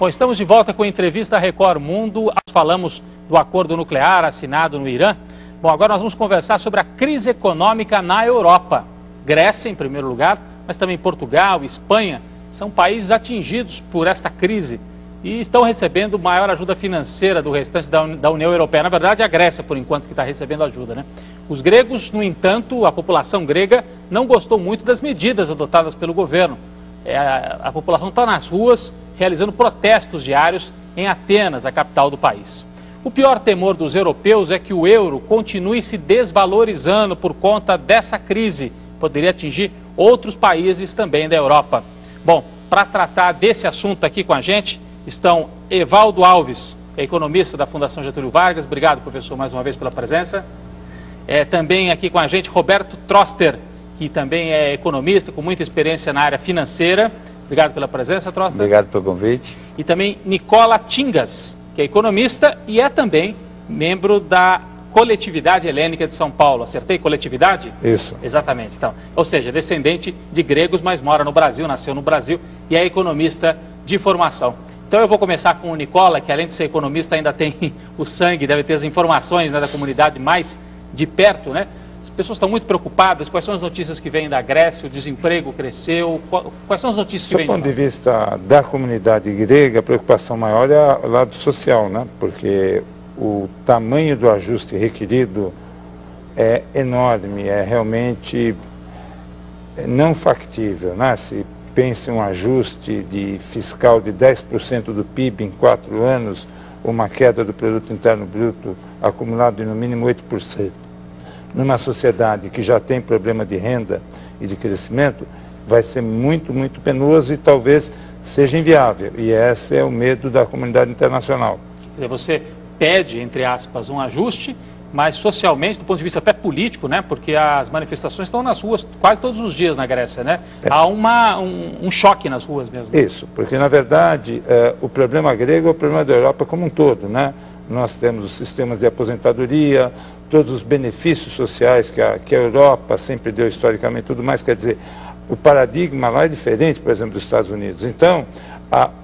Bom, estamos de volta com a entrevista Record Mundo. Nós falamos do acordo nuclear assinado no Irã. Bom, agora nós vamos conversar sobre a crise econômica na Europa. Grécia, em primeiro lugar, mas também Portugal, Espanha, são países atingidos por esta crise e estão recebendo maior ajuda financeira do restante da União Europeia. Na verdade, a Grécia, por enquanto, que está recebendo ajuda, né? Os gregos, no entanto, a população grega não gostou muito das medidas adotadas pelo governo. A população está nas ruas, realizando protestos diários em Atenas, a capital do país. O pior temor dos europeus é que o euro continue se desvalorizando por conta dessa crise. Poderia atingir outros países também da Europa. Bom, para tratar desse assunto aqui com a gente, estão Evaldo Alves, economista da Fundação Getúlio Vargas. Obrigado, professor, mais uma vez pela presença. Também aqui com a gente Roberto Troster, que também é economista, com muita experiência na área financeira. Obrigado pela presença, Troster. Obrigado pelo convite. E também Nicola Tingas, que é economista e é também membro da Coletividade Helênica de São Paulo. Acertei? Coletividade? Isso. Exatamente. Então, ou seja, descendente de gregos, mas mora no Brasil, nasceu no Brasil e é economista de formação. Então eu vou começar com o Nicola, que além de ser economista ainda tem o sangue, deve ter as informações, né, da comunidade mais de perto, né? As pessoas estão muito preocupadas. Quais são as notícias que vêm da Grécia? O desemprego cresceu? Quais são as notícias que vêm? Do ponto de vista da comunidade grega, a preocupação maior é o lado social, né? Porque o tamanho do ajuste requerido é enorme, é realmente não factível, né? Se pensa em um ajuste fiscal de 10% do PIB em 4 anos, uma queda do produto interno bruto acumulado de no mínimo 8%. Numa sociedade que já tem problema de renda e de crescimento, vai ser muito, muito penoso e talvez seja inviável. E esse é o medo da comunidade internacional. Você pede, entre aspas, um ajuste, mas socialmente, do ponto de vista até político, né? Porque as manifestações estão nas ruas quase todos os dias na Grécia, né? Há um choque nas ruas mesmo. Isso, porque na verdade o problema grego é o problema da Europa como um todo, né? Nós temos os sistemas de aposentadoria, todos os benefícios sociais que a Europa sempre deu historicamente, tudo mais, quer dizer, o paradigma lá é diferente, por exemplo, dos Estados Unidos. Então,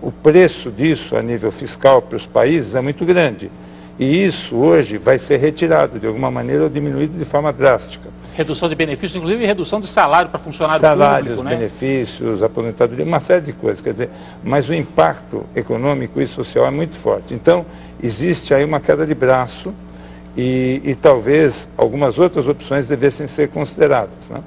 o preço disso a nível fiscal para os países é muito grande. E isso hoje vai ser retirado de alguma maneira ou diminuído de forma drástica. Redução de benefícios, inclusive redução de salário para funcionário público, né? Salários, benefícios, aposentadoria, uma série de coisas, quer dizer, mas o impacto econômico e social é muito forte. Então, existe aí uma queda de braço e talvez algumas outras opções devessem ser consideradas, né?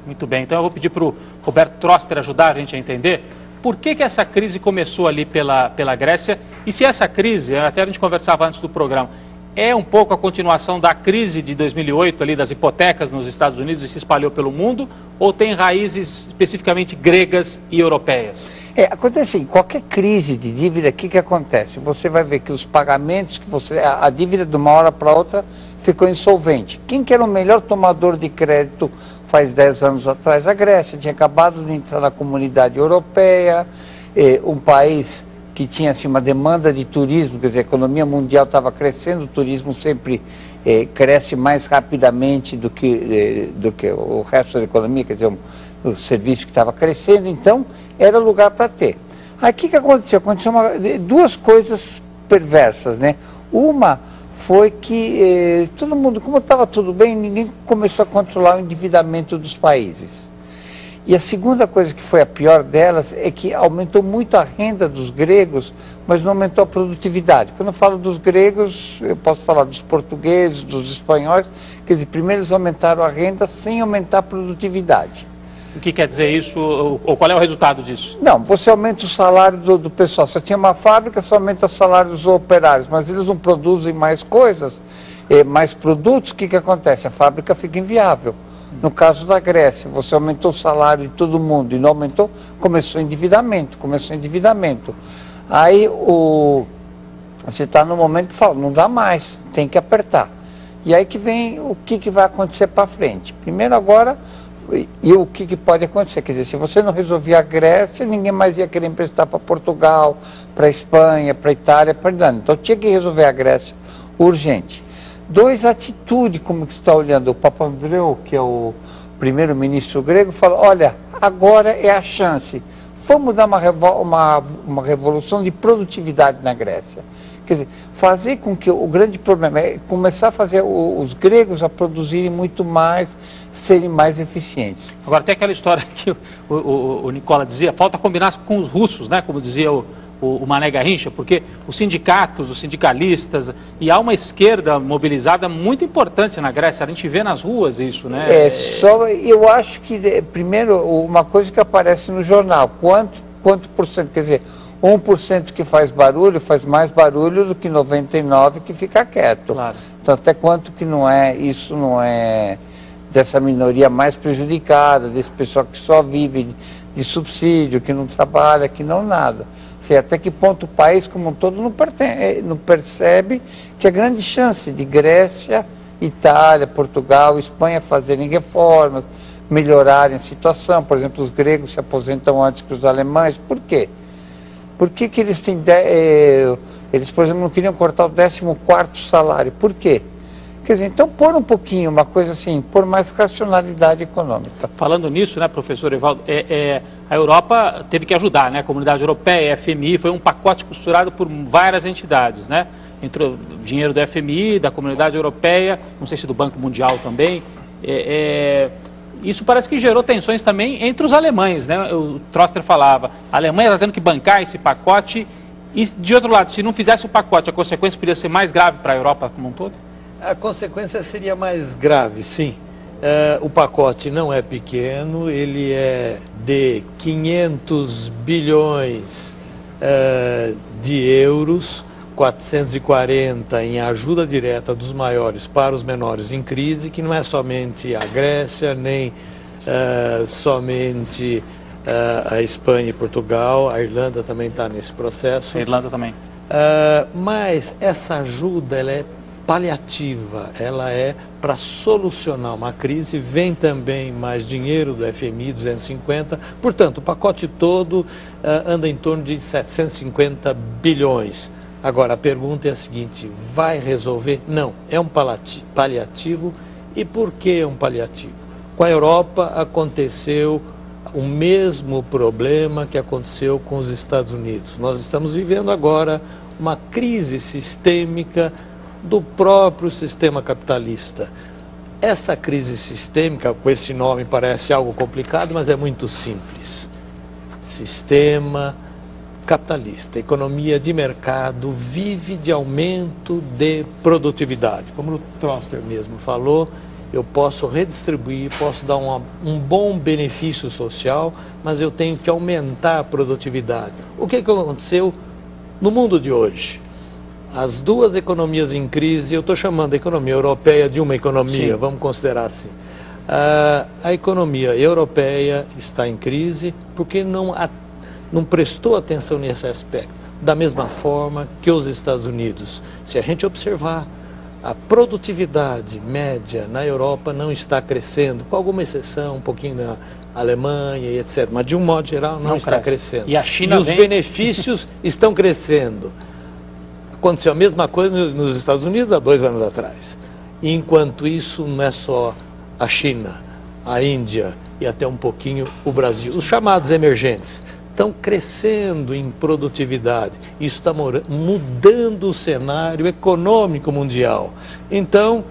Muito bem, então eu vou pedir para o Roberto Troster ajudar a gente a entender por que essa crise começou ali pela Grécia e se essa crise, até a gente conversava antes do programa, é um pouco a continuação da crise de 2008, ali das hipotecas nos Estados Unidos e se espalhou pelo mundo, ou tem raízes especificamente gregas e europeias? Acontece assim, qualquer crise de dívida, o que acontece? Você vai ver que os pagamentos, a dívida de uma hora para outra ficou insolvente. Quem que era o melhor tomador de crédito faz 10 anos atrás? A Grécia tinha acabado de entrar na comunidade europeia, um país que tinha assim, uma demanda de turismo, quer dizer, a economia mundial estava crescendo, o turismo sempre cresce mais rapidamente do que o resto da economia, quer dizer, o serviço que estava crescendo, então era lugar para ter. Aí o que aconteceu? Aconteceu duas coisas perversas, né? Uma foi que todo mundo, como estava tudo bem, ninguém começou a controlar o endividamento dos países. E a segunda coisa que foi a pior delas é que aumentou muito a renda dos gregos, mas não aumentou a produtividade. Quando eu falo dos gregos, eu posso falar dos portugueses, dos espanhóis, quer dizer, primeiro eles aumentaram a renda sem aumentar a produtividade. O que quer dizer isso, ou qual é o resultado disso? Não, você aumenta o salário do pessoal. Você tinha uma fábrica, você aumenta o salário dos operários, mas eles não produzem mais coisas, mais produtos, o que acontece? A fábrica fica inviável. No caso da Grécia, você aumentou o salário de todo mundo e não aumentou, começou endividamento. Aí você está no momento que fala, não dá mais, tem que apertar. E aí que vem o que vai acontecer para frente. Primeiro agora, e o que pode acontecer? Quer dizer, se você não resolver a Grécia, ninguém mais ia querer emprestar para Portugal, para Espanha, para Itália, para Irlanda. Então tinha que resolver a Grécia urgente. Dois, atitude, como que você está olhando. O Papandreou, que é o primeiro-ministro grego, fala, olha, agora é a chance. Vamos dar uma revolução de produtividade na Grécia. Quer dizer, fazer com que o grande problema é começar a fazer os gregos a produzirem muito mais, serem mais eficientes. Agora tem aquela história que o Nicola dizia, falta combinar com os russos, né, como dizia o Mané Garrincha, porque os sindicatos, os sindicalistas, e há uma esquerda mobilizada muito importante na Grécia, a gente vê nas ruas isso, né? Eu acho que, primeiro, uma coisa que aparece no jornal, quanto por cento, quer dizer, 1% que faz barulho, faz mais barulho do que 99% que fica quieto. Claro. Então, até quanto que isso não é dessa minoria mais prejudicada, desse pessoal que só vive de subsídio, que não trabalha, que não nada. Sei, até que ponto o país como um todo não percebe que a grande chance de Grécia, Itália, Portugal, Espanha fazerem reformas, melhorarem a situação. Por exemplo, os gregos se aposentam antes que os alemães. Por quê? Por que eles têm... eles, por exemplo, não queriam cortar o 14º salário? Por quê? Quer dizer, então pôr um pouquinho, uma coisa assim, pôr mais racionalidade econômica. Falando nisso, né, professor Evaldo, a Europa teve que ajudar, né, a Comunidade Europeia, a FMI, foi um pacote costurado por várias entidades, né? Entrou dinheiro do FMI, da Comunidade Europeia, não sei se do Banco Mundial também. Isso parece que gerou tensões também entre os alemães, né? O Troster falava, a Alemanha está tendo que bancar esse pacote e, de outro lado, se não fizesse o pacote, a consequência poderia ser mais grave para a Europa como um todo? A consequência seria mais grave, sim. O pacote não é pequeno, ele é de 500 bilhões de euros, 440 em ajuda direta dos maiores para os menores em crise, que não é somente a Grécia, nem somente a Espanha e Portugal, a Irlanda também está nesse processo. A Irlanda também. Mas essa ajuda, ela é paliativa, ela é para solucionar uma crise, vem também mais dinheiro do FMI, 250, portanto, o pacote todo anda em torno de 750 bilhões. Agora, a pergunta é a seguinte, vai resolver? Não, é um paliativo. E por que é um paliativo? Com a Europa aconteceu o mesmo problema que aconteceu com os Estados Unidos. Nós estamos vivendo agora uma crise sistêmica do próprio sistema capitalista. Essa crise sistêmica, com esse nome parece algo complicado, mas é muito simples. Sistema capitalista, economia de mercado, vive de aumento de produtividade. Como o Troster mesmo falou, eu posso redistribuir, posso dar um bom benefício social, mas eu tenho que aumentar a produtividade. O que aconteceu no mundo de hoje? As duas economias em crise, eu estou chamando a economia europeia de uma economia, sim, vamos considerar assim. A economia europeia está em crise porque não prestou atenção nesse aspecto. Da mesma forma que os Estados Unidos. Se a gente observar, a produtividade média na Europa não está crescendo, com alguma exceção, um pouquinho na Alemanha e etc. Mas de um modo geral não está crescendo. E a China os benefícios estão crescendo. Aconteceu a mesma coisa nos Estados Unidos há 2 anos atrás. E enquanto isso, não é só a China, a Índia e até um pouquinho o Brasil. Os chamados emergentes estão crescendo em produtividade. Isso está mudando o cenário econômico mundial. Então,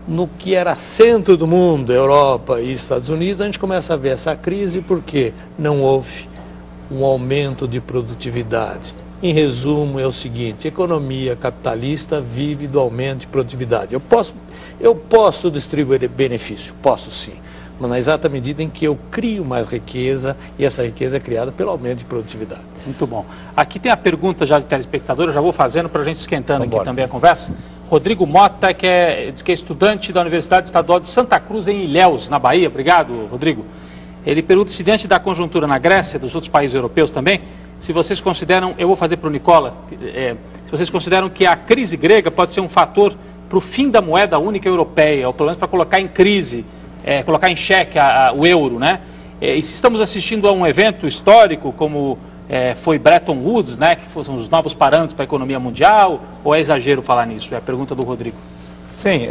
no que era centro do mundo, Europa e Estados Unidos, a gente começa a ver essa crise porque não houve um aumento de produtividade. Em resumo, é o seguinte, a economia capitalista vive do aumento de produtividade. Eu posso distribuir benefício, posso sim, mas na exata medida em que eu crio mais riqueza, e essa riqueza é criada pelo aumento de produtividade. Muito bom. Aqui tem a pergunta já de telespectador, eu já vou fazendo para a gente esquentando aqui também a conversa. Rodrigo Mota, diz que é estudante da Universidade Estadual de Santa Cruz, em Ilhéus, na Bahia. Obrigado, Rodrigo. Ele pergunta se diante da conjuntura na Grécia, dos outros países europeus também, se vocês consideram, eu vou fazer para o Nicola, se vocês consideram que a crise grega pode ser um fator para o fim da moeda única europeia, ou pelo menos para colocar em crise, colocar em xeque o euro, né? E se estamos assistindo a um evento histórico como foi Bretton Woods, né, que foram os novos parâmetros para a economia mundial, ou é exagero falar nisso? É a pergunta do Rodrigo. Sim,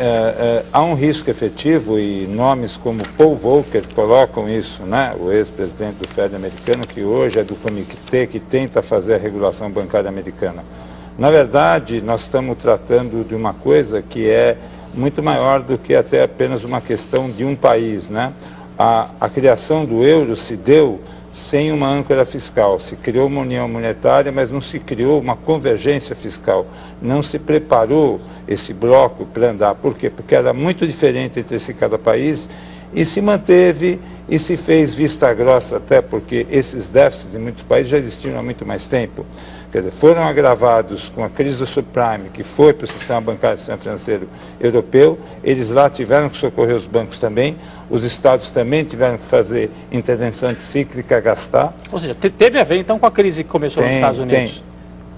há um risco efetivo e nomes como Paul Volcker colocam isso, né? O ex-presidente do Fed americano, que hoje é do comitê que tenta fazer a regulação bancária americana. Na verdade, nós estamos tratando de uma coisa que é muito maior do que até apenas uma questão de um país, né? A criação do euro se deu sem uma âncora fiscal. Se criou uma união monetária, mas não se criou uma convergência fiscal. Não se preparou esse bloco para andar. Por quê? Porque era muito diferente entre cada país e se manteve e se fez vista grossa, até porque esses déficits em muitos países já existiam há muito mais tempo. Quer dizer, foram agravados com a crise do subprime, que foi para o sistema bancário e sistema financeiro europeu. Eles lá tiveram que socorrer os bancos também. Os estados também tiveram que fazer intervenção anticíclica, gastar. Ou seja, teve a ver então com a crise que começou nos Estados Unidos? Tem.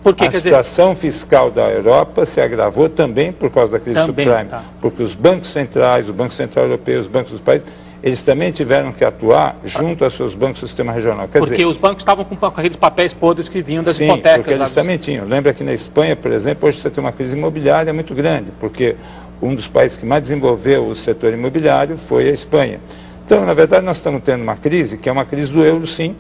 Porque, a situação fiscal da Europa se agravou também por causa da crise subprime. Tá. Porque os bancos centrais, o Banco Central Europeu, os bancos dos países, eles também tiveram que atuar junto aos seus bancos do sistema regional. Quer dizer, os bancos estavam com aqueles papéis podres que vinham das sim, hipotecas. Porque eles também tinham. Lembra que na Espanha, por exemplo, hoje você tem uma crise imobiliária muito grande, porque um dos países que mais desenvolveu o setor imobiliário foi a Espanha. Então, na verdade, nós estamos tendo uma crise, que é uma crise do euro, sim,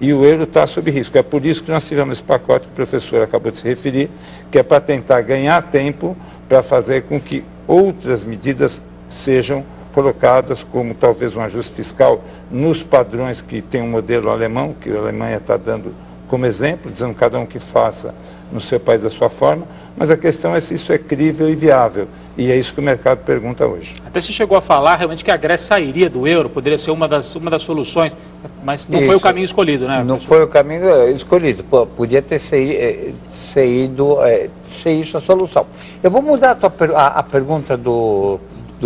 e o euro está sob risco. É por isso que nós tivemos esse pacote que o professor acabou de se referir, que é para tentar ganhar tempo para fazer com que outras medidas sejam colocadas, como talvez um ajuste fiscal nos padrões que tem um modelo alemão, que a Alemanha está dando como exemplo, dizendo cada um que faça no seu país da sua forma, mas a questão é se isso é crível e viável, e é isso que o mercado pergunta hoje. Até se chegou a falar realmente que a Grécia sairia do euro, poderia ser uma das soluções, mas não foi o caminho escolhido, né? Não foi o caminho escolhido, podia ter sido isso a solução. Eu vou mudar a pergunta do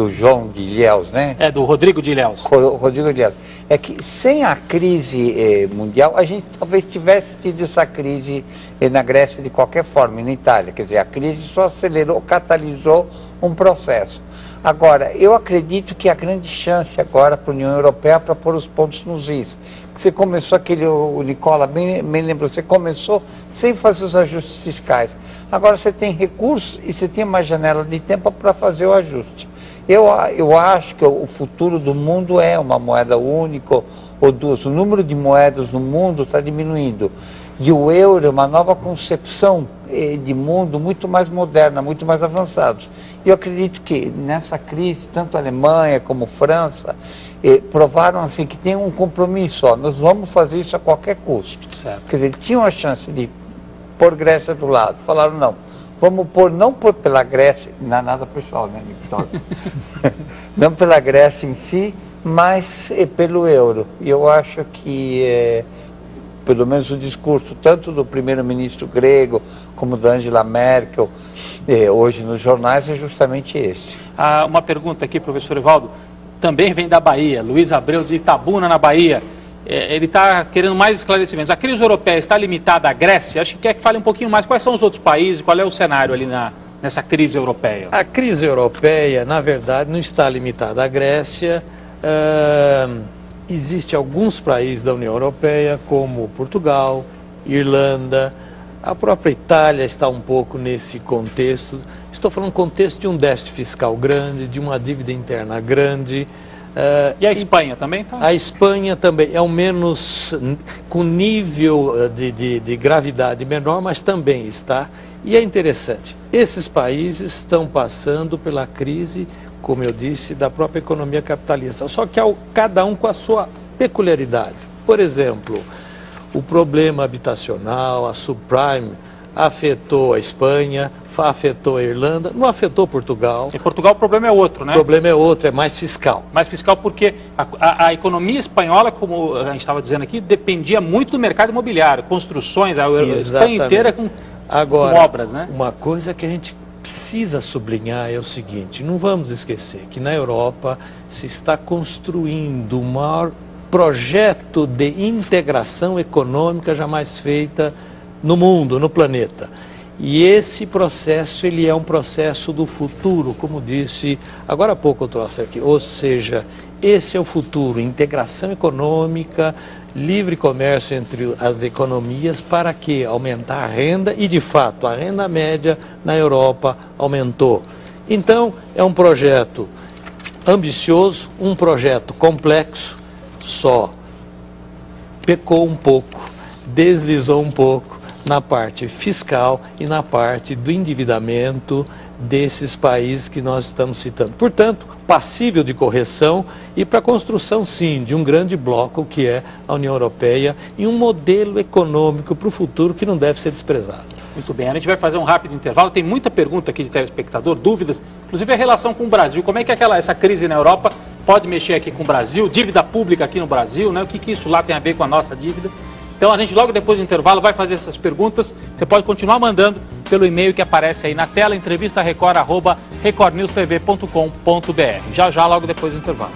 João de Ilhéus, né? Do Rodrigo de Ilhéus. Rodrigo de Ilhéus. É que sem a crise mundial, a gente talvez tivesse tido essa crise na Grécia de qualquer forma, e na Itália. Quer dizer, a crise só acelerou, catalisou um processo. Agora, eu acredito que a grande chance agora para a União Europeia é para pôr os pontos nos is. Você começou o Nicola bem lembrou, você começou sem fazer os ajustes fiscais. Agora você tem recursos e você tem uma janela de tempo para fazer o ajuste. Eu acho que o futuro do mundo é uma moeda única ou duas. O número de moedas no mundo está diminuindo. E o euro é uma nova concepção de mundo muito mais moderna, muito mais avançada. E eu acredito que nessa crise, tanto a Alemanha como a França, provaram assim que tem um compromisso. Nós vamos fazer isso a qualquer custo. Certo. Quer dizer, tinham a chance de pôr Grécia do lado. Falaram, não. Vamos não pôr pela Grécia, não é nada pessoal, né, Victória? Não pela Grécia em si, mas pelo euro. E eu acho que, pelo menos o discurso, tanto do primeiro-ministro grego, como da Angela Merkel, hoje nos jornais, é justamente esse. Uma pergunta aqui, professor Evaldo, também vem da Bahia, Luiz Abreu de Itabuna, na Bahia. Ele está querendo mais esclarecimentos. A crise europeia está limitada à Grécia? Acho que quer que fale um pouquinho mais. Quais são os outros países? Qual é o cenário ali nessa crise europeia? A crise europeia, na verdade, não está limitada à Grécia. Existem alguns países da União Europeia, como Portugal, Irlanda, a própria Itália está um pouco nesse contexto. Estou falando contexto de um déficit fiscal grande, de uma dívida interna grande. E a Espanha também está? A Espanha também é o menos, com nível de gravidade menor, mas também está. E é interessante, esses países estão passando pela crise, como eu disse, da própria economia capitalista, só que cada um com a sua peculiaridade. Por exemplo, o problema habitacional, a subprime, afetou a Espanha, afetou a Irlanda, não afetou Portugal. Em Portugal o problema é outro, né? O problema é outro, é mais fiscal. Mais fiscal porque a economia espanhola, como a gente estava dizendo aqui, dependia muito do mercado imobiliário, construções, a Espanha inteira com obras, né? Uma coisa que a gente precisa sublinhar é o seguinte, não vamos esquecer que na Europa se está construindo o maior projeto de integração econômica jamais feita no mundo, no planeta. E esse processo, ele é um processo do futuro, como disse, agora há pouco eu trouxe aqui, ou seja, esse é o futuro, integração econômica, livre comércio entre as economias, para que aumentar a renda, e de fato a renda média na Europa aumentou. Então, é um projeto ambicioso, um projeto complexo, só pecou um pouco, deslizou um pouco na parte fiscal e na parte do endividamento desses países que nós estamos citando. Portanto, passível de correção e para a construção, sim, de um grande bloco que é a União Europeia e um modelo econômico para o futuro que não deve ser desprezado. Muito bem, a gente vai fazer um rápido intervalo, tem muita pergunta aqui de telespectador, dúvidas, inclusive a relação com o Brasil, como é que essa crise na Europa pode mexer aqui com o Brasil, dívida pública aqui no Brasil, né? O que isso lá tem a ver com a nossa dívida? Então a gente logo depois do intervalo vai fazer essas perguntas, você pode continuar mandando pelo e-mail que aparece aí na tela, entrevistarecord@recordnewstv.com.br. Já logo depois do intervalo.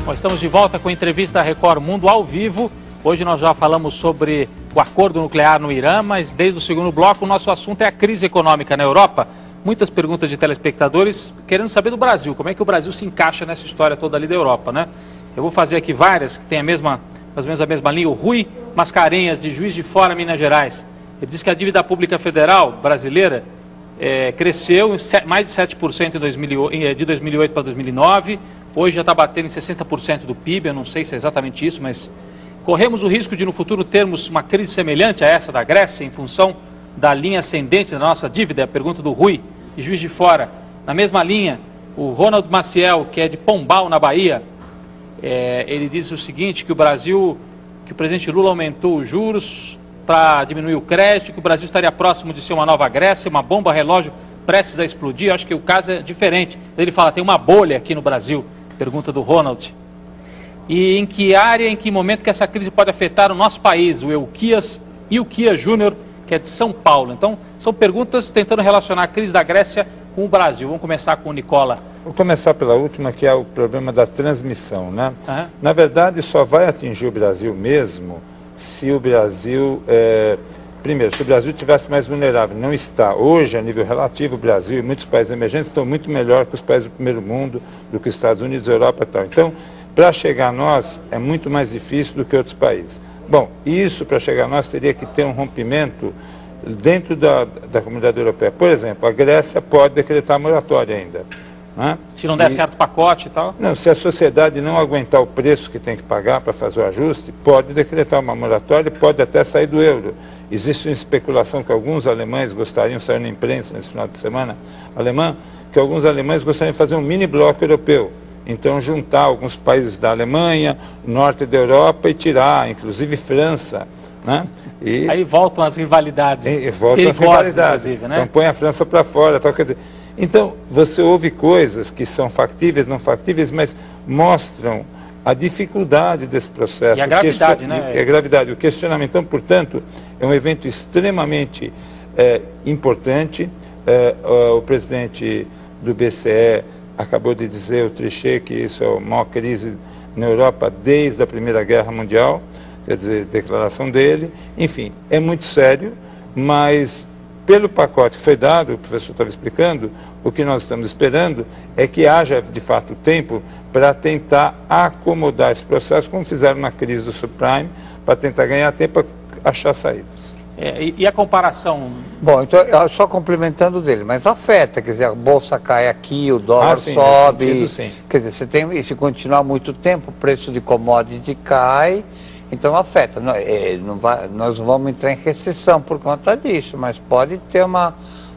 Bom, estamos de volta com a entrevista Record Mundo ao vivo. Hoje nós já falamos sobre o acordo nuclear no Irã, mas desde o segundo bloco o nosso assunto é a crise econômica na Europa. Muitas perguntas de telespectadores querendo saber do Brasil, como é que o Brasil se encaixa nessa história toda ali da Europa, né? Eu vou fazer aqui várias que têm mais ou menos a mesma linha. O Rui Mascarenhas, de Juiz de Fora, Minas Gerais. Ele diz que a dívida pública federal brasileira cresceu mais de 7% de 2008 para 2009. Hoje já está batendo em 60% do PIB, eu não sei se é exatamente isso, mas corremos o risco de no futuro termos uma crise semelhante a essa da Grécia em função da linha ascendente da nossa dívida? É a pergunta do Rui, de Juiz de Fora. Na mesma linha, o Ronald Maciel, que é de Pombal, na Bahia, ele diz o seguinte, que o presidente Lula aumentou os juros para diminuir o crédito, que o Brasil estaria próximo de ser uma nova Grécia, uma bomba relógio prestes a explodir. Eu acho que o caso é diferente. Ele fala, tem uma bolha aqui no Brasil. Pergunta do Ronald. E em que área, em que momento que essa crise pode afetar o nosso país? O Euquias Júnior, que é de São Paulo. Então, são perguntas tentando relacionar a crise da Grécia com o Brasil. Vamos começar com o Nicola. Vou começar pela última, que é o problema da transmissão, né? Uhum. Na verdade, só vai atingir o Brasil mesmo se o Brasil... Primeiro, se o Brasil tivesse mais vulnerável, não está. Hoje, a nível relativo, o Brasil e muitos países emergentes estão muito melhor que os países do primeiro mundo, do que os Estados Unidos, a Europa e tal. Então, para chegar a nós, é muito mais difícil do que outros países. Bom, isso, para chegar a nós, teria que ter um rompimento dentro da comunidade europeia. Por exemplo, a Grécia pode decretar moratória ainda. Né? Se não der certo o pacote e tal? Não, se a sociedade não aguentar o preço que tem que pagar para fazer o ajuste, pode decretar uma moratória e pode até sair do euro. Existe uma especulação que alguns alemães gostariam, saiu na imprensa nesse final de semana alemã, que alguns alemães gostariam de fazer um mini bloco europeu. Então, juntar alguns países da Alemanha, norte da Europa e tirar, inclusive França. Né? E aí voltam as rivalidades. Voltam as rivalidades. Né? Então, põe a França para fora. Tal, quer dizer, então, você ouve coisas que são factíveis, não factíveis, mas mostram a dificuldade desse processo. E a gravidade, né? A gravidade. O questionamento, então, portanto, é um evento extremamente importante. O presidente do BCE acabou de dizer, o Trichet, que isso é a maior crise na Europa desde a Primeira Guerra Mundial, quer dizer, declaração dele. Enfim, é muito sério, mas pelo pacote que foi dado, o professor estava explicando, o que nós estamos esperando é que haja, de fato, tempo para tentar acomodar esse processo, como fizeram na crise do subprime, para tentar ganhar tempo para achar saídas. E a comparação? Bom, então, só complementando dele, mas afeta, quer dizer, a bolsa cai aqui, o dólar sim, sobe, sentido, sim. Quer dizer, e se continuar muito tempo, o preço de commodity cai, então afeta. Nós não vamos entrar em recessão por conta disso, mas pode ter uma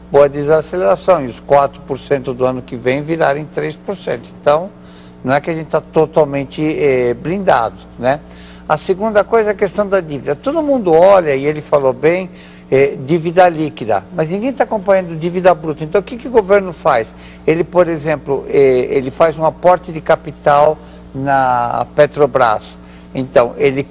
boa desaceleração, e os 4% do ano que vem virarem 3%. Então, não é que a gente está totalmente blindado, né? A segunda coisa é a questão da dívida. Todo mundo olha, e ele falou bem, dívida líquida, mas ninguém está acompanhando dívida bruta. Então, o que o governo faz? Ele, por exemplo, ele faz um aporte de capital na Petrobras. Então, ele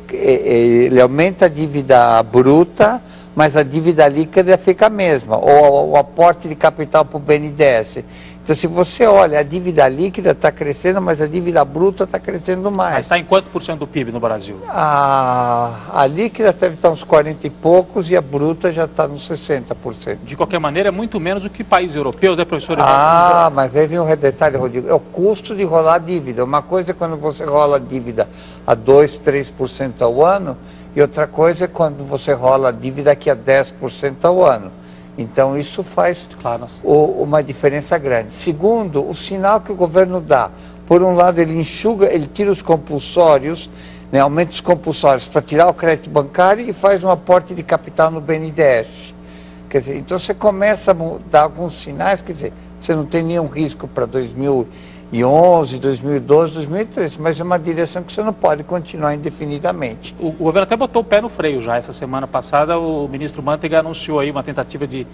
aumenta a dívida bruta, mas a dívida líquida fica a mesma, ou o aporte de capital para o BNDES. Então, se você olha, a dívida líquida está crescendo, mas a dívida bruta está crescendo mais. Mas está em quanto por cento do PIB no Brasil? A líquida deve estar uns 40 e poucos e a bruta já está nos 60%. De qualquer maneira, é muito menos do que países europeus, né, professor? Mas aí vem um detalhe, Rodrigo, é o custo de rolar a dívida. Uma coisa é quando você rola a dívida a 2%, 3% ao ano, e outra coisa é quando você rola a dívida aqui a 10% ao ano. Então, isso faz uma diferença grande. Segundo, o sinal que o governo dá. Por um lado, ele enxuga, ele tira os compulsórios, né, aumenta os compulsórios para tirar o crédito bancário e faz um aporte de capital no BNDES. Quer dizer, então você começa a dar alguns sinais, quer dizer, você não tem nenhum risco para 2011, 2012, 2013, mas é uma direção que você não pode continuar indefinidamente. O governo até botou o pé no freio já. Essa semana passada, o ministro Manteiga anunciou aí uma tentativa de...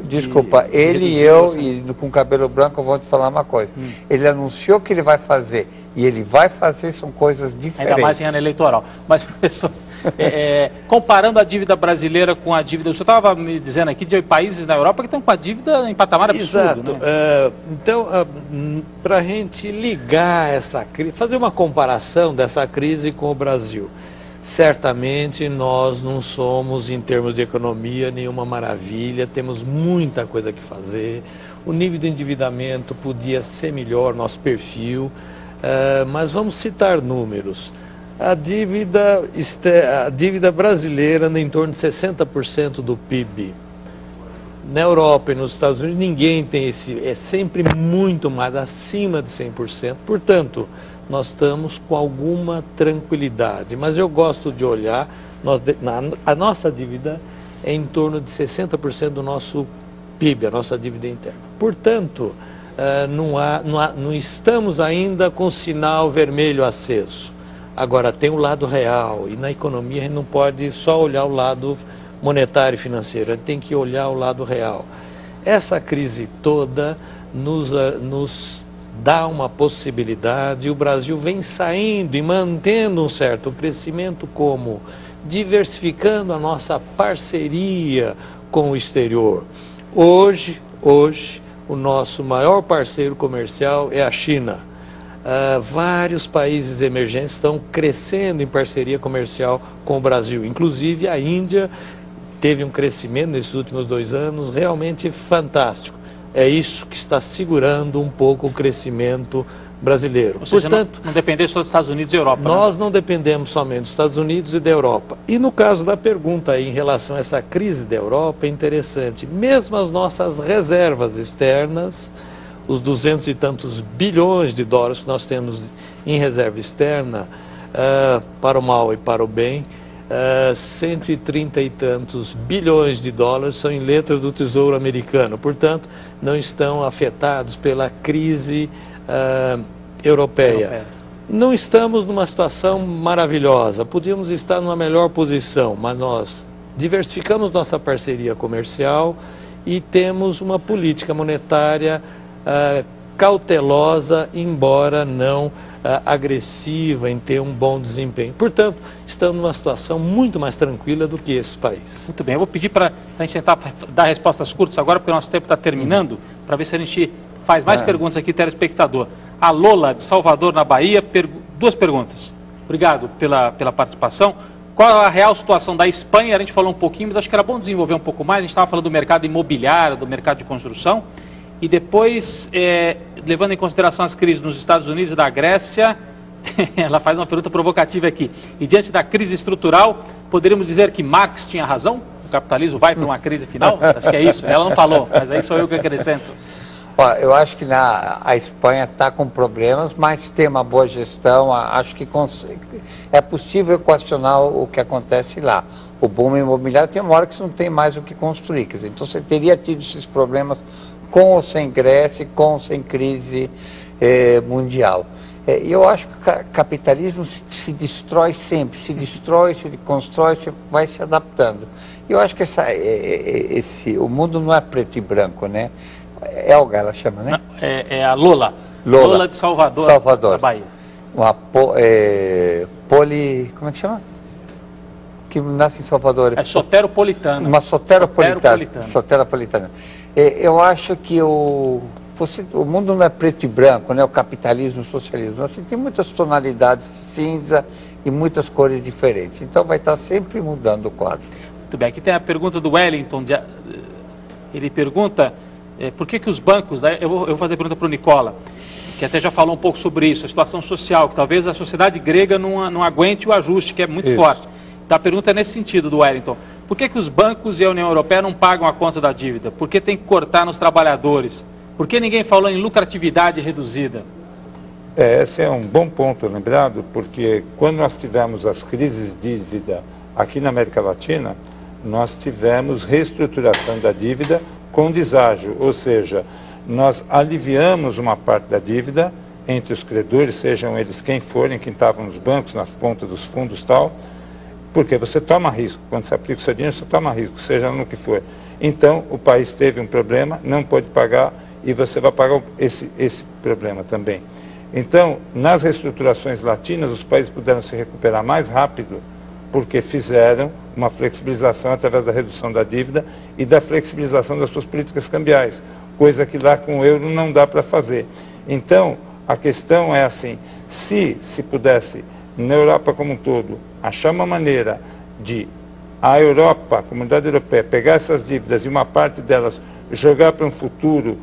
Desculpa, ele e eu, e com cabelo branco, eu vou te falar uma coisa. Ele anunciou que ele vai fazer, e ele vai fazer, são coisas diferentes. Ainda mais em ano eleitoral. Mas, professor, comparando a dívida brasileira com a dívida... O senhor estava me dizendo aqui de países na Europa que estão com a dívida em patamar absurdo. Exato. Né? Então, para a gente ligar essa crise, fazer uma comparação dessa crise com o Brasil, certamente nós não somos, em termos de economia, nenhuma maravilha, temos muita coisa que fazer, o nível de endividamento podia ser melhor, nosso perfil, mas vamos citar números. A dívida brasileira anda em torno de 60% do PIB. Na Europa e nos Estados Unidos ninguém tem é sempre muito mais, acima de 100%. Portanto, nós estamos com alguma tranquilidade. Mas eu gosto de olhar, a nossa dívida é em torno de 60% do nosso PIB, a nossa dívida interna. Portanto, não estamos ainda com sinal vermelho aceso. Agora, tem o lado real, e na economia a gente não pode só olhar o lado monetário e financeiro, a gente tem que olhar o lado real. Essa crise toda nos dá uma possibilidade, o Brasil vem saindo e mantendo um certo crescimento, como diversificando a nossa parceria com o exterior. Hoje, o nosso maior parceiro comercial é a China. Vários países emergentes estão crescendo em parceria comercial com o Brasil. Inclusive a Índia teve um crescimento nesses últimos 2 anos realmente fantástico. É isso que está segurando um pouco o crescimento brasileiro. Ou seja, portanto, não depender só dos Estados Unidos e Europa. Nós não dependemos somente dos Estados Unidos e da Europa. E no caso da pergunta aí, em relação a essa crise da Europa, é interessante. Mesmo as nossas reservas externas, os 200 e tantos bilhões de dólares que nós temos em reserva externa, para o mal e para o bem, 130 e tantos bilhões de dólares são em letras do Tesouro americano. Portanto, não estão afetados pela crise europeia. Não estamos numa situação maravilhosa, podíamos estar numa melhor posição, mas nós diversificamos nossa parceria comercial e temos uma política monetária cautelosa, embora não agressiva em ter um bom desempenho. Portanto, estamos numa situação muito mais tranquila do que esses países. Muito bem, eu vou pedir para a gente tentar dar respostas curtas agora, porque o nosso tempo está terminando, para ver se a gente faz mais perguntas aqui, telespectador. A Lola, de Salvador, na Bahia, 2 perguntas. Obrigado pela participação. Qual a real situação da Espanha? A gente falou um pouquinho, mas acho que era bom desenvolver um pouco mais. A gente estava falando do mercado imobiliário, do mercado de construção. E depois, levando em consideração as crises nos Estados Unidos e da Grécia, ela faz uma pergunta provocativa aqui. E diante da crise estrutural, poderíamos dizer que Marx tinha razão? O capitalismo vai para uma crise final? Acho que é isso. Ela não falou, mas aí sou eu que acrescento. Eu acho que a Espanha está com problemas, mas tem uma boa gestão. Acho que é possível questionar o que acontece lá. O boom imobiliário tem uma hora que você não tem mais o que construir. Quer dizer, então você teria tido esses problemas com ou sem Grécia, com ou sem crise mundial. E eu acho que o capitalismo se destrói sempre, se destrói, se constrói, se vai se adaptando. E eu acho que o mundo não é preto e branco, né? Elga, ela chama, né? Não, é a Lola. Lola de Salvador, da Bahia. Uma como é que chama? que nasce em Salvador. É soteropolitana. Uma soteropolitana. Eu acho que o mundo não é preto e branco, né? O capitalismo, o socialismo. Assim, tem muitas tonalidades de cinza e muitas cores diferentes. Então vai estar sempre mudando o quadro. Muito bem, aqui tem a pergunta do Wellington. Ele pergunta por que os bancos... Eu vou fazer a pergunta para o Nicola, que até já falou um pouco sobre isso, a situação social, que talvez a sociedade grega não aguente o ajuste, que é muito forte. Então a pergunta é nesse sentido do Wellington. Por que os bancos e a União Europeia não pagam a conta da dívida? Por que tem que cortar nos trabalhadores? Por que ninguém falou em lucratividade reduzida? Esse é um bom ponto lembrado, porque quando nós tivemos as crises de dívida aqui na América Latina, nós tivemos reestruturação da dívida com deságio, ou seja, nós aliviamos uma parte da dívida entre os credores, sejam eles quem forem, quem estavam nos bancos, nas pontas dos fundos e tal, porque você toma risco, quando você aplica o seu dinheiro, você toma risco, seja no que for. Então, o país teve um problema, não pode pagar, e você vai pagar esse problema também. Então, nas reestruturações latinas, os países puderam se recuperar mais rápido, porque fizeram uma flexibilização através da redução da dívida e da flexibilização das suas políticas cambiais, coisa que lá com o euro não dá para fazer. Então, a questão é assim, se pudesse, na Europa como um todo, achar uma maneira de a Europa, a comunidade europeia, pegar essas dívidas e uma parte delas jogar para um futuro,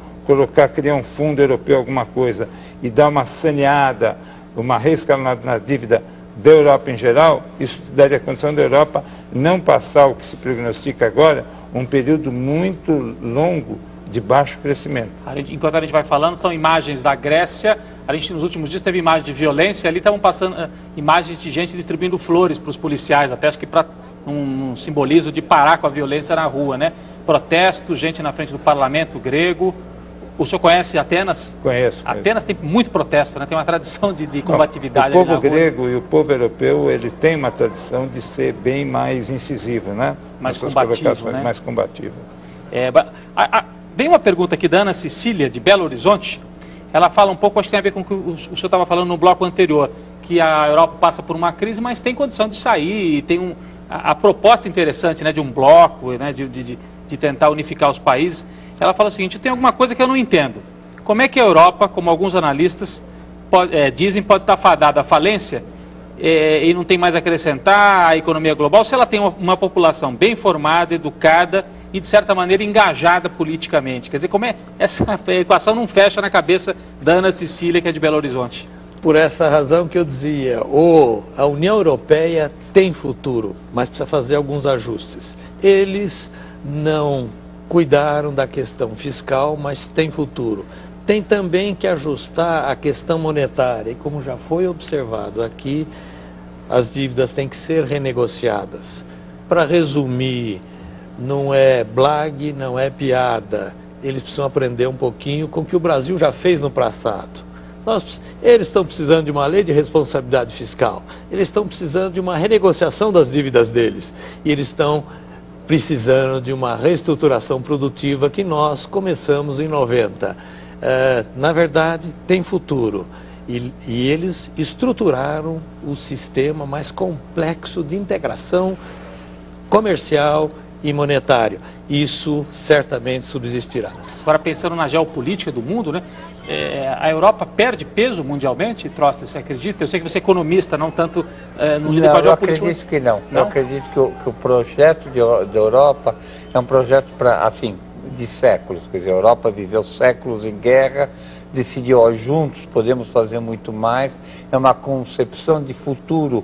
criar um fundo europeu, alguma coisa, e dar uma saneada, uma reescalonada na dívida da Europa em geral, isso daria condição da Europa não passar o que se prognostica agora, um período muito longo de baixo crescimento. Enquanto a gente vai falando, são imagens da Grécia. A gente nos últimos dias teve imagens de violência, ali estavam passando imagens de gente distribuindo flores para os policiais, até acho que para um simbolismo de parar com a violência na rua, né? Protestos, gente na frente do parlamento grego. O senhor conhece Atenas? Conheço. Atenas tem muito protesto, né? Tem uma tradição de combatividade. O povo grego e o povo europeu, eles têm uma tradição de ser bem mais incisivo, né? Mais combativo, né? Mais combativo. Vem uma pergunta aqui da Ana Cecília, de Belo Horizonte. Ela fala um pouco, acho que tem a ver com o que o senhor estava falando no bloco anterior, que a Europa passa por uma crise, mas tem condição de sair, e tem a proposta interessante, né, de um bloco, né, de tentar unificar os países. Ela fala o seguinte: tem alguma coisa que eu não entendo. Como é que a Europa, como alguns analistas dizem, pode estar fadada à falência e não tem mais a acrescentar à economia global, se ela tem uma população bem formada, educada e, de certa maneira, engajada politicamente? Quer dizer, como essa equação não fecha na cabeça da Ana Cecília, que é de Belo Horizonte? Por essa razão que eu dizia, a União Europeia tem futuro, mas precisa fazer alguns ajustes. Eles não cuidaram da questão fiscal, mas tem futuro. Tem também que ajustar a questão monetária, e como já foi observado aqui, as dívidas têm que ser renegociadas. Para resumir, não é blague, não é piada. Eles precisam aprender um pouquinho com o que o Brasil já fez no passado. Eles estão precisando de uma lei de responsabilidade fiscal. Eles estão precisando de uma renegociação das dívidas deles. E eles estão precisando de uma reestruturação produtiva que nós começamos em 90. Na verdade, tem futuro. E eles estruturaram o sistema mais complexo de integração comercial e monetário. Isso certamente subsistirá. Agora, pensando na geopolítica do mundo, né? A Europa perde peso mundialmente, Trosta, você acredita? Eu sei que você é economista, não tanto no lida com a geopolítica. Eu acredito que não. Eu acredito que o projeto da Europa é um projeto assim, de séculos. Quer dizer, a Europa viveu séculos em guerra, decidiu, juntos podemos fazer muito mais. É uma concepção de futuro,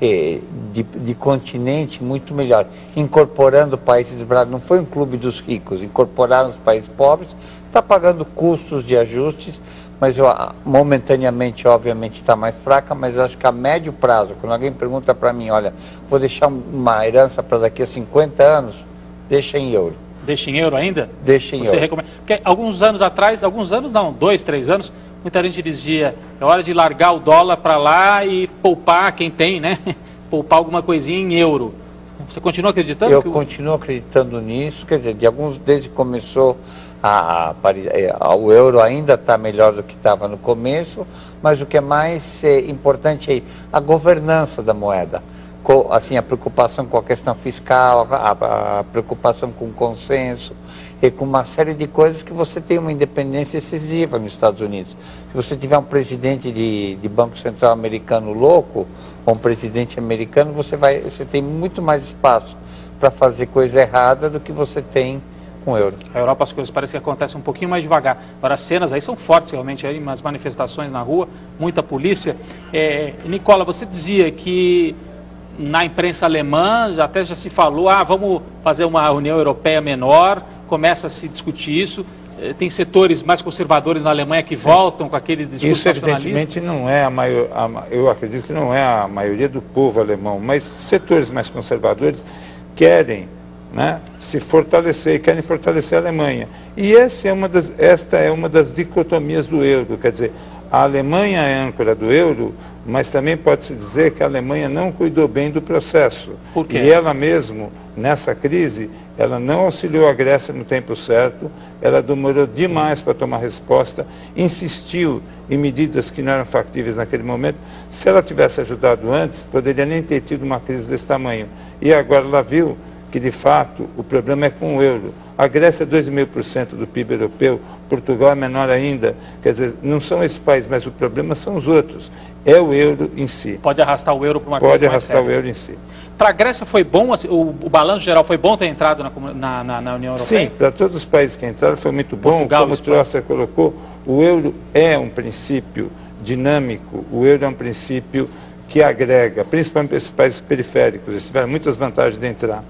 de continente muito melhor, incorporando países bravos. Não foi um clube dos ricos, incorporaram os países pobres. Está pagando custos de ajustes, mas momentaneamente, obviamente, está mais fraca, mas acho que a médio prazo, quando alguém pergunta para mim, olha, vou deixar uma herança para daqui a 50 anos, deixa em euro. Deixa em euro ainda? Deixa em euro. Recomenda? Porque alguns anos atrás, 2, 3 anos, muita gente dizia, é hora de largar o dólar para lá e poupar quem tem, né? Poupar alguma coisinha em euro. Você continua acreditando? Eu continuo acreditando nisso, quer dizer, desde que começou o euro ainda está melhor do que estava no começo, mas o que é mais importante é a governança da moeda. assim, a preocupação com a questão fiscal, a preocupação com o consenso e com uma série de coisas que você tem uma independência excessiva nos Estados Unidos. Se você tiver um presidente de Banco Central americano louco, ou um presidente americano, você tem muito mais espaço para fazer coisa errada do que você tem com o euro. A Europa as coisas parecem que acontecem um pouquinho mais devagar. Agora as cenas aí são fortes realmente, aí umas manifestações na rua, muita polícia. Nicola, você dizia que na imprensa alemã até já se falou, vamos fazer uma União Europeia menor, começa a se discutir isso. Tem setores mais conservadores na Alemanha que voltam com aquele discurso isso evidentemente não é eu acredito que não é a maioria do povo alemão, mas setores mais conservadores querem, né, se fortalecer, e querem fortalecer a Alemanha. E esta é uma das dicotomias do euro, quer dizer, a Alemanha é âncora do euro, mas também pode-se dizer que a Alemanha não cuidou bem do processo. Por quê? E ela mesmo, nessa crise, ela não auxiliou a Grécia no tempo certo, ela demorou demais para tomar resposta, insistiu em medidas que não eram factíveis naquele momento. Se ela tivesse ajudado antes, poderia nem ter tido uma crise desse tamanho. E agora ela viu que, de fato, o problema é com o euro. A Grécia é 2,5% do PIB europeu, Portugal é menor ainda. Quer dizer, não são esses países, mas o problema são os outros. É o euro em si. Pode arrastar o euro para uma coisa mais séria. Pode arrastar o euro em si. Para a Grécia foi bom, assim, o balanço geral foi bom ter entrado na União Europeia? Sim, para todos os países que entraram foi muito bom. Portugal, como o Trosser colocou, o euro é um princípio dinâmico, o euro é um princípio que agrega, principalmente esses países periféricos, eles tiveram muitas vantagens de entrar.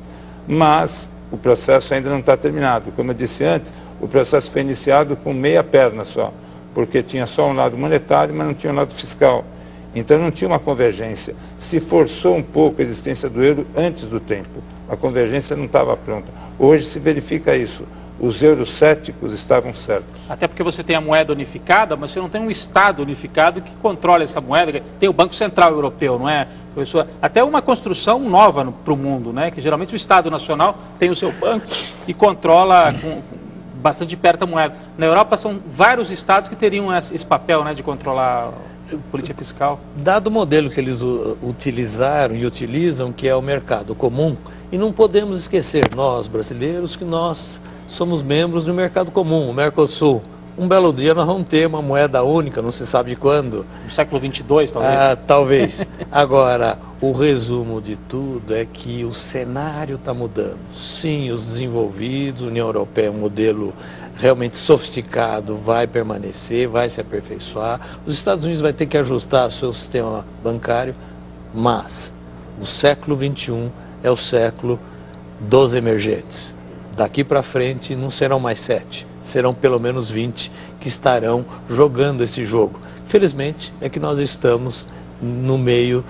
Mas o processo ainda não está terminado. Como eu disse antes, o processo foi iniciado com meia perna só, porque tinha só um lado monetário, mas não tinha um lado fiscal. Então não tinha uma convergência. Se forçou um pouco a existência do euro antes do tempo. A convergência não estava pronta. Hoje se verifica isso. Os eurocéticos estavam certos. Até porque você tem a moeda unificada, mas você não tem um Estado unificado que controla essa moeda. Tem o Banco Central Europeu, não é, professor? Até uma construção nova para o mundo, né? Que geralmente o Estado Nacional tem o seu banco e controla com bastante perto a moeda. Na Europa são vários estados que teriam esse papel, né, de controlar a política fiscal. Dado o modelo que eles utilizaram e utilizam, que é o mercado comum, e não podemos esquecer, nós brasileiros, que nós somos membros do mercado comum, o Mercosul. Um belo dia nós vamos ter uma moeda única, não se sabe quando. No século 22, talvez? Talvez. Agora, o resumo de tudo é que o cenário está mudando. Sim, os desenvolvidos, a União Europeia é um modelo realmente sofisticado, vai permanecer, vai se aperfeiçoar. Os Estados Unidos vai ter que ajustar seu sistema bancário, mas o século XXI é o século dos emergentes. Daqui para frente não serão mais 7, serão pelo menos 20 que estarão jogando esse jogo. Felizmente é que nós estamos no meio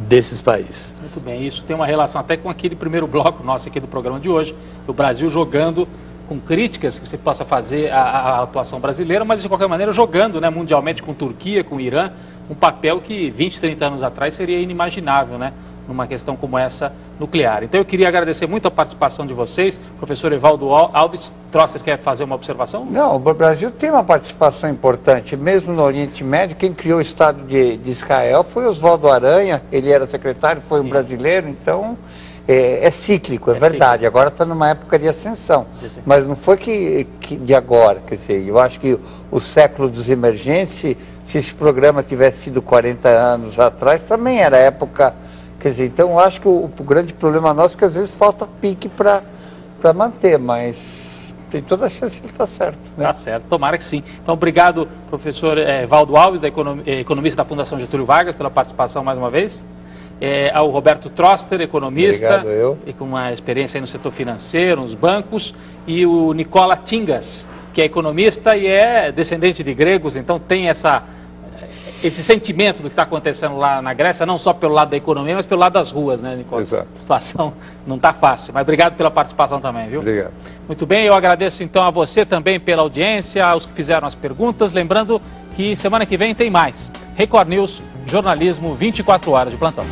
desses países. Muito bem, isso tem uma relação até com aquele primeiro bloco nosso aqui do programa de hoje, o Brasil jogando, com críticas que você possa fazer à atuação brasileira, mas de qualquer maneira jogando, né, mundialmente com Turquia, com Irã, um papel que 20, 30 anos atrás seria inimaginável, né, numa questão como essa nuclear. Então eu queria agradecer muito a participação de vocês. Professor Evaldo Alves, Trosser quer fazer uma observação? Não, o Brasil tem uma participação importante, mesmo no Oriente Médio. Quem criou o Estado de Israel foi Oswaldo Aranha, ele era secretário, foi um brasileiro, então é cíclico, é verdade. Cíclico. Agora está numa época de ascensão, mas não foi que de agora, quer dizer, eu acho que o século dos emergentes, se esse programa tivesse sido 40 anos atrás, também era época. Quer dizer, então eu acho que o grande problema nosso é que às vezes falta pique para manter, mas tem toda a chance de ele estar certo. Né? Tá certo, tomara que sim. Então, obrigado, professor Evaldo Alves, economista da Fundação Getúlio Vargas, pela participação mais uma vez. Ao Roberto Trosser, economista, e com uma experiência aí no setor financeiro, nos bancos, e o Nicola Tingas, que é economista e é descendente de gregos, então tem esse sentimento do que está acontecendo lá na Grécia, não só pelo lado da economia, mas pelo lado das ruas, né, Nicola? Exato. A situação não está fácil, mas obrigado pela participação também, viu? Obrigado. Muito bem, eu agradeço então a você também pela audiência, aos que fizeram as perguntas, lembrando que semana que vem tem mais. Record News, jornalismo 24 horas de plantão.